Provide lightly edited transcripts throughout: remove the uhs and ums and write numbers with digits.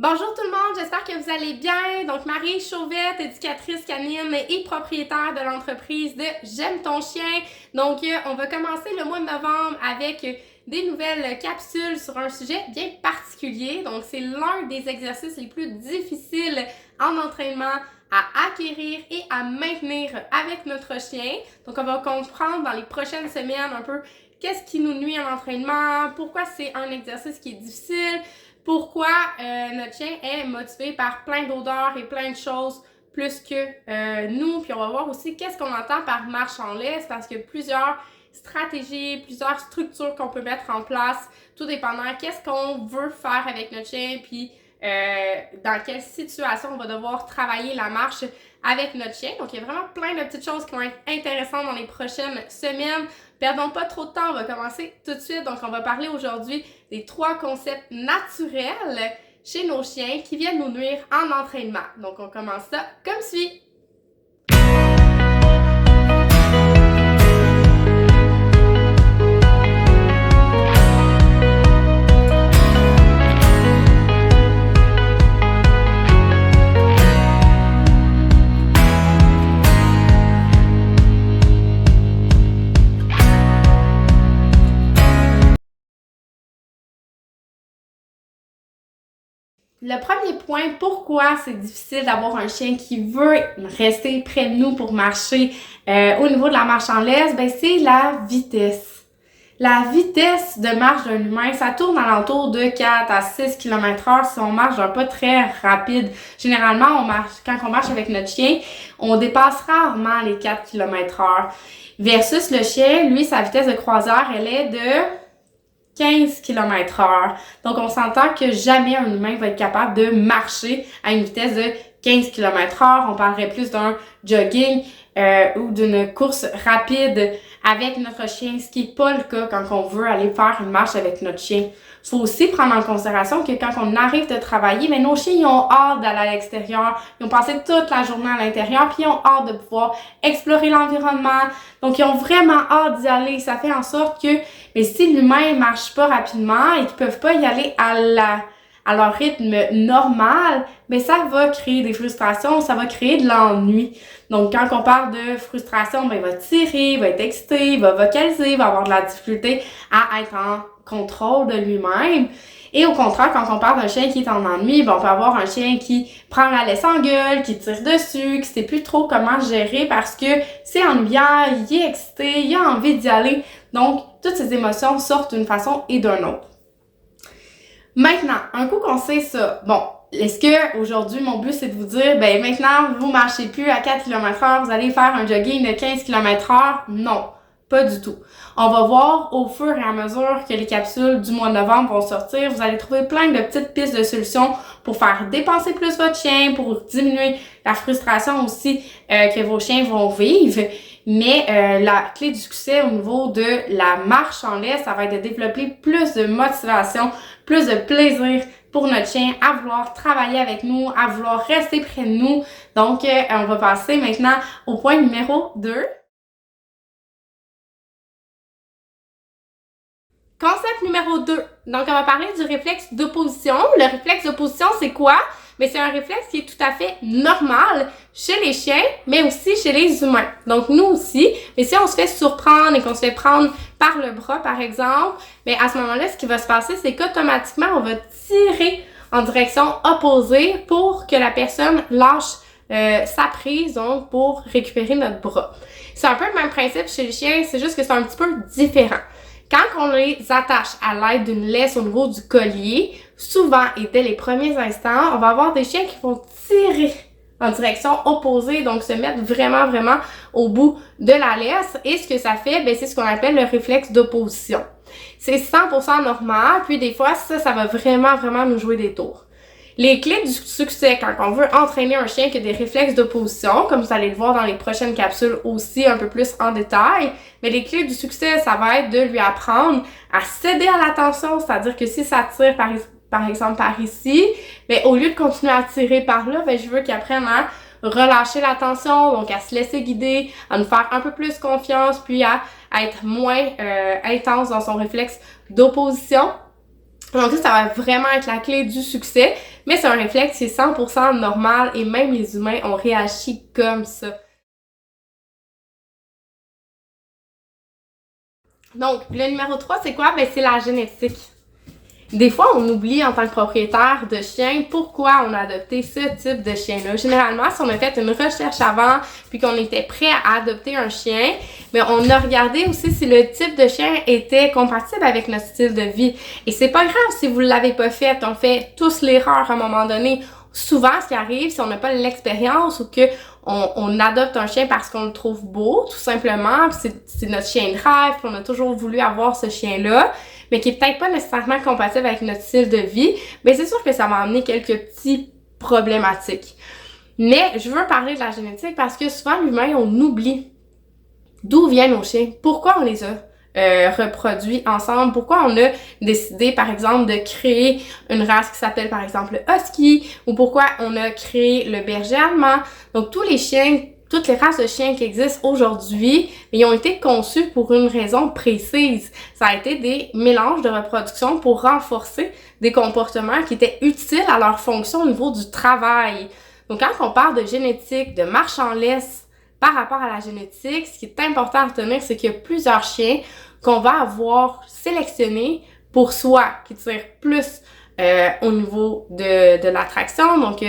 Bonjour tout le monde, j'espère que vous allez bien. Donc Marie Chauvette, éducatrice canine et propriétaire de l'entreprise de J'aime ton chien. Donc on va commencer le mois de novembre avec des nouvelles capsules sur un sujet bien particulier. Donc c'est l'un des exercices les plus difficiles en entraînement à acquérir et à maintenir avec notre chien. Donc on va comprendre dans les prochaines semaines un peu qu'est-ce qui nous nuit à l'entraînement, pourquoi c'est un exercice qui est difficile, pourquoi notre chien est motivé par plein d'odeurs et plein de choses plus que nous. Puis on va voir aussi qu'est-ce qu'on entend par marche en laisse, parce qu'il y a plusieurs stratégies, plusieurs structures qu'on peut mettre en place, tout dépendant qu'est-ce qu'on veut faire avec notre chien, puis dans quelle situation on va devoir travailler la marche avec notre chien. Donc, il y a vraiment plein de petites choses qui vont être intéressantes dans les prochaines semaines. Perdons pas trop de temps, on va commencer tout de suite. Donc, on va parler aujourd'hui des 3 concepts naturels chez nos chiens qui viennent nous nuire en entraînement. Donc, on commence ça comme suit. Le premier point, pourquoi c'est difficile d'avoir un chien qui veut rester près de nous pour marcher au niveau de la marche en laisse, ben c'est la vitesse. La vitesse de marche d'un humain, ça tourne alentour de 4 à 6 km/h si on marche d'un pas très rapide. Généralement, quand on marche avec notre chien, on dépasse rarement les 4 km/h. Versus le chien, lui, sa vitesse de croisière, elle est de 15 km/h. Donc, on s'entend que jamais un humain va être capable de marcher à une vitesse de 15 km/h. On parlerait plus d'un jogging ou d'une course rapide avec notre chien, ce qui n'est pas le cas quand on veut aller faire une marche avec notre chien. Il faut aussi prendre en considération que quand on arrive de travailler, mais nos chiens ils ont hâte d'aller à l'extérieur, ils ont passé toute la journée à l'intérieur, puis ils ont hâte de pouvoir explorer l'environnement. Donc, ils ont vraiment hâte d'y aller. Ça fait en sorte que, mais si l'humain marche pas rapidement et qu'ils peuvent pas y aller à leur rythme normal, mais ça va créer des frustrations, ça va créer de l'ennui. Donc, quand on parle de frustration, ben, il va tirer, il va être excité, il va vocaliser, il va avoir de la difficulté à être en contrôle de lui-même. Et au contraire, quand on parle d'un chien qui est en ennui, ben, on peut avoir un chien qui prend la laisse en gueule, qui tire dessus, qui sait plus trop comment gérer parce que c'est ennuyant, il est excité, il a envie d'y aller. Donc, toutes ces émotions sortent d'une façon et d'une autre. Maintenant, un coup qu'on sait ça, bon, est-ce que aujourd'hui mon but c'est de vous dire, ben maintenant vous marchez plus à 4 km/h, vous allez faire un jogging de 15 km/h? Non, pas du tout. On va voir au fur et à mesure que les capsules du mois de novembre vont sortir, vous allez trouver plein de petites pistes de solutions pour faire dépenser plus votre chien, pour diminuer la frustration aussi que vos chiens vont vivre. Mais la clé du succès au niveau de la marche en laisse, ça va être de développer plus de motivation, plus de plaisir pour notre chien à vouloir travailler avec nous, à vouloir rester près de nous. Donc, on va passer maintenant au point numéro 2. Concept numéro 2. Donc, on va parler du réflexe d'opposition. Le réflexe d'opposition, c'est quoi? Mais c'est un réflexe qui est tout à fait normal chez les chiens, mais aussi chez les humains. Donc, nous aussi. Mais si on se fait surprendre et qu'on se fait prendre par le bras, par exemple, mais à ce moment-là, ce qui va se passer, c'est qu'automatiquement, on va tirer en direction opposée pour que la personne lâche sa prise, donc pour récupérer notre bras. C'est un peu le même principe chez les chiens, c'est juste que c'est un petit peu différent. Quand on les attache à l'aide d'une laisse au niveau du collier, souvent et dès les premiers instants, on va avoir des chiens qui vont tirer en direction opposée, donc se mettre vraiment au bout de la laisse. Et ce que ça fait, ben c'est ce qu'on appelle le réflexe d'opposition. C'est 100% normal, puis des fois, ça va vraiment nous jouer des tours. Les clés du succès quand on veut entraîner un chien qui a des réflexes d'opposition, comme vous allez le voir dans les prochaines capsules aussi un peu plus en détail, mais les clés du succès, ça va être de lui apprendre à céder à l'attention, c'est-à-dire que si ça tire par exemple par ici, mais au lieu de continuer à tirer par là, ben je veux qu'il apprenne à relâcher l'attention, donc à se laisser guider, à nous faire un peu plus confiance, puis à être moins intense dans son réflexe d'opposition. Donc ça va vraiment être la clé du succès, mais c'est un réflexe qui est 100% normal et même les humains ont réagi comme ça. Donc, le numéro 3, c'est quoi? Ben, c'est la génétique. Des fois, on oublie en tant que propriétaire de chien pourquoi on a adopté ce type de chien-là. Généralement, si on a fait une recherche avant puis qu'on était prêt à adopter un chien, mais on a regardé aussi si le type de chien était compatible avec notre style de vie. Et c'est pas grave si vous l'avez pas fait. On fait tous l'erreur à un moment donné. Souvent, ce qui arrive, si on n'a pas l'expérience ou que on adopte un chien parce qu'on le trouve beau, tout simplement, puis c'est notre chien de rêve, puis on a toujours voulu avoir ce chien-là, mais qui est peut-être pas nécessairement compatible avec notre style de vie, mais c'est sûr que ça va amener quelques petits problématiques. Mais je veux parler de la génétique parce que souvent, l'humain, on oublie d'où viennent nos chiens, pourquoi on les a reproduits ensemble, pourquoi on a décidé, par exemple, de créer une race qui s'appelle, par exemple, le husky, ou pourquoi on a créé le berger allemand. Donc, tous les chiens, toutes les races de chiens qui existent aujourd'hui, ils ont été conçus pour une raison précise. Ça a été des mélanges de reproduction pour renforcer des comportements qui étaient utiles à leur fonction au niveau du travail. Donc, quand on parle de génétique, de marche en laisse, par rapport à la génétique, ce qui est important à retenir, c'est qu'il y a plusieurs chiens qu'on va avoir sélectionnés pour soi, qui tirent plus au niveau de l'attraction. Donc,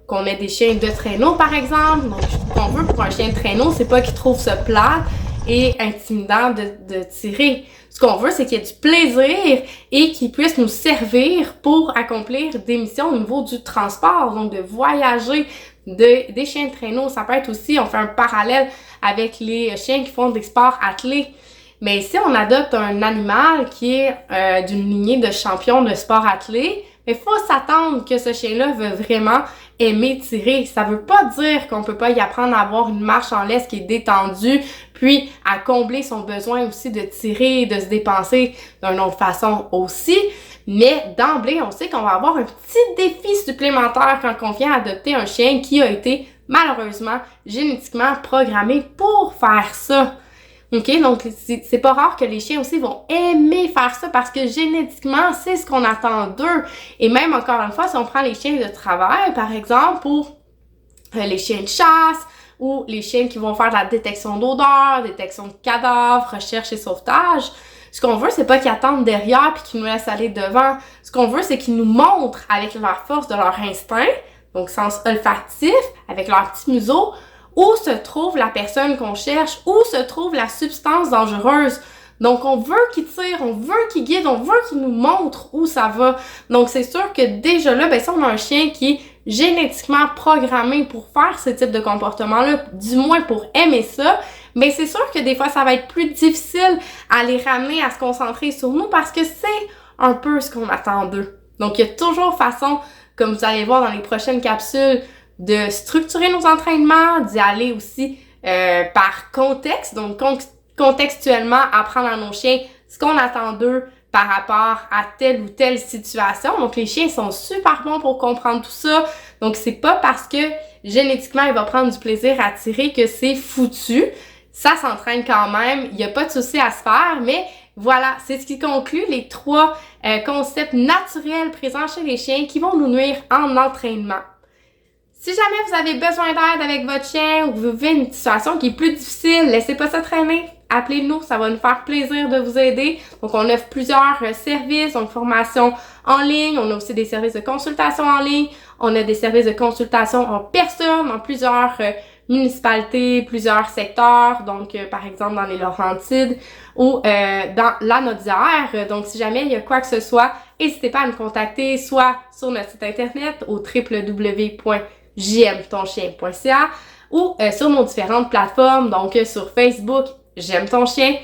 qu'on ait des chiens de traîneau, par exemple. Donc, ce qu'on veut pour un chien de traîneau, c'est pas qu'il trouve ça plat et intimidant de tirer. Ce qu'on veut, c'est qu'il y ait du plaisir et qu'il puisse nous servir pour accomplir des missions au niveau du transport, donc de voyager. Des chiens de traîneau, ça peut être aussi, on fait un parallèle avec les chiens qui font des sports attelés. Mais si on adopte un animal qui est d'une lignée de champions de sport attelés, il faut s'attendre que ce chien-là veut vraiment aimer tirer. Ça veut pas dire qu'on peut pas y apprendre à avoir une marche en laisse qui est détendue, puis à combler son besoin aussi de tirer, de se dépenser d'une autre façon aussi. Mais d'emblée, on sait qu'on va avoir un petit défi supplémentaire quand on vient adopter un chien qui a été malheureusement génétiquement programmé pour faire ça. OK? Donc, c'est pas rare que les chiens aussi vont aimer faire ça parce que génétiquement, c'est ce qu'on attend d'eux. Et même encore une fois, si on prend les chiens de travail, par exemple, pour les chiens de chasse ou les chiens qui vont faire de la détection d'odeur, détection de cadavres, recherche et sauvetage, ce qu'on veut, c'est pas qu'ils attendent derrière puis qu'ils nous laissent aller devant. Ce qu'on veut, c'est qu'ils nous montrent avec la force de leur instinct, donc sens olfactif, avec leur petit museau, où se trouve la personne qu'on cherche, où se trouve la substance dangereuse. Donc, on veut qu'ils tirent, on veut qu'ils guident, on veut qu'ils nous montrent où ça va. Donc, c'est sûr que déjà là, si on a un chien qui est génétiquement programmé pour faire ce type de comportement-là, du moins pour aimer ça, c'est sûr que des fois, ça va être plus difficile à les ramener à se concentrer sur nous parce que c'est un peu ce qu'on attend d'eux. Donc, il y a toujours façon, comme vous allez voir dans les prochaines capsules, de structurer nos entraînements, d'y aller aussi par contexte, donc contextuellement apprendre à nos chiens ce qu'on attend d'eux par rapport à telle ou telle situation. Donc les chiens sont super bons pour comprendre tout ça. Donc c'est pas parce que génétiquement il va prendre du plaisir à tirer que c'est foutu. Ça s'entraîne quand même, il n'y a pas de souci à se faire, mais voilà, c'est ce qui conclut les 3 concepts naturels présents chez les chiens qui vont nous nuire en entraînement. Si jamais vous avez besoin d'aide avec votre chien ou que vous vivez une situation qui est plus difficile, laissez pas ça traîner. Appelez-nous, ça va nous faire plaisir de vous aider. Donc, on offre plusieurs services, donc formation en ligne, on a aussi des services de consultation en ligne, on a des services de consultation en personne dans plusieurs municipalités, plusieurs secteurs, donc par exemple dans les Laurentides ou dans la Naudière. Donc, si jamais il y a quoi que ce soit, n'hésitez pas à nous contacter, soit sur notre site internet au www.jmtonchien.ca ou sur nos différentes plateformes, donc sur Facebook, J'aime ton chien,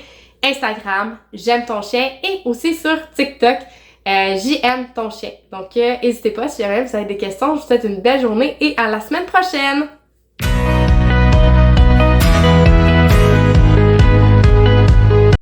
Instagram, J'aime ton chien et aussi sur TikTok, JM ton chien. Donc, n'hésitez pas si jamais vous avez des questions. Je vous souhaite une belle journée et à la semaine prochaine!